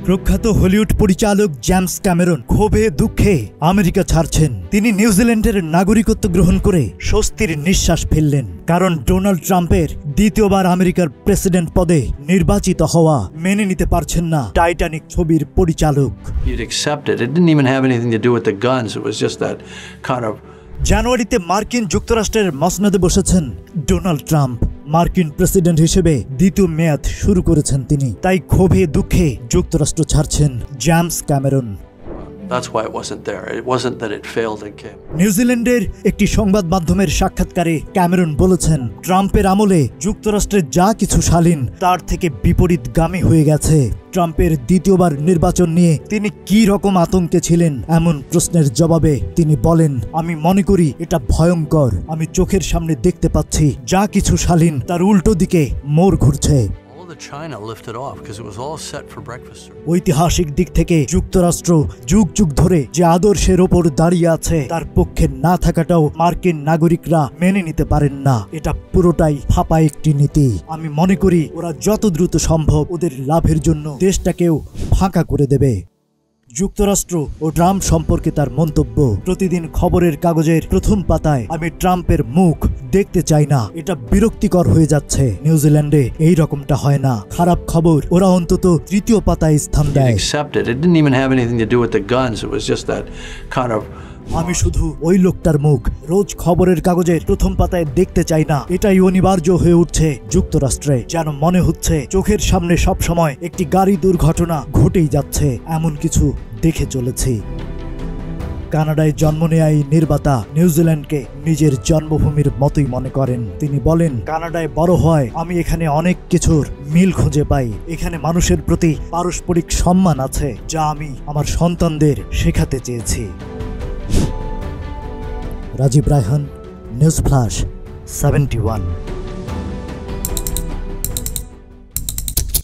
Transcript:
প্রখ্যাত হলিউড পরিচালক James Cameron ক্ষোভে দুঃখে আমেরিকা ছাড়ছেন। তিনি নিউজিল্যান্ডের নাগরিকত্ব গ্রহণ করে স্বস্তির নিঃশ্বাস ফেললেন, কারণ ডোনাল্ড ট্রাম্পের দ্বিতীয়বার আমেরিকার প্রেসিডেন্ট পদে নির্বাচিত হওয়া মেনে নিতে পারছেন না টাইটানিক ছবির পরিচালক। জানুয়ারিতে মার্কিন যুক্তরাষ্ট্রের মসনদে বসেছেন ডোনাল্ড ট্রাম্প। মার্কিন প্রেসিডেন্ট হিসেবে দ্বিতীয় মেয়াদ শুরু করেছেন তিনি, তাই ক্ষোভে দুঃখে যুক্তরাষ্ট্র ছাড়ছেন জেমস ক্যামেরন। নিউজিল্যান্ডের একটি সংবাদ মাধ্যমের সাক্ষাৎকারে ক্যামেরন বলেছেন, ট্রাম্পের আমলে যুক্তরাষ্ট্রের যা কিছু শালীন তার থেকে বিপরীতগামী হয়ে গেছে। ট্রাম্পের দ্বিতীয়বার নির্বাচন নিয়ে তিনি কি রকম আতঙ্কে ছিলেন এমন প্রশ্নের জবাবে তিনি বলেন, আমি মনে করি এটা ভয়ঙ্কর। আমি চোখের সামনে দেখতে পাচ্ছি যা কিছু শালীন তার উল্টো দিকে মোড় ঘুরছে। ঐতিহাসিক দিক থেকে যুক্তরাষ্ট্র যুগ যুগ ধরে যে আদর্শের ওপর দাঁড়িয়ে আছে তার পক্ষে না থাকাটাও মার্কিন নাগরিকরা মেনে নিতে পারেন না। এটা পুরোটাই ফাঁপা একটি নীতি। আমি মনে করি ওরা যত দ্রুত সম্ভব ওদের লাভের জন্য দেশটাকেও ফাঁকা করে দেবে। যুক্তরাষ্ট্র ও ট্রাম্প সম্পর্কে তার মন্তব্য, প্রতিদিন খবরের কাগজের প্রথম পাতায় আমি ট্রাম্পের মুখ দেখতে চাই না। এটা বিরক্তিকর হয়ে যাচ্ছে। নিউজিল্যান্ডে এই রকমটা হয় না। খারাপ খবর ওরা অন্তত তৃতীয় পাতায় স্থান দেয়। আমি শুধু ওই লোকটার মুখ রোজ খবরের কাগজের প্রথম পাতায় দেখতে চাই না। এটাই অনিবার্য হয়ে উঠছে যুক্তরাষ্ট্রে। যেন মনে হচ্ছে চোখের সামনে সব সময় একটি গাড়ি দুর্ঘটনা ঘটেই যাচ্ছে, এমন কিছু দেখে চলেছি। কানাডায় জন্ম নেয়া এই নির্মাতা নিউজিল্যান্ডকে নিজের জন্মভূমির মতোই মনে করেন। তিনি বলেন, কানাডায় বড় হয় আমি এখানে অনেক কিছুর মিল খুঁজে পাই। এখানে মানুষের প্রতি পারস্পরিক সম্মান আছে, যা আমি আমার সন্তানদের শেখাতে চেয়েছি। Rajib Raihan, news flash 71।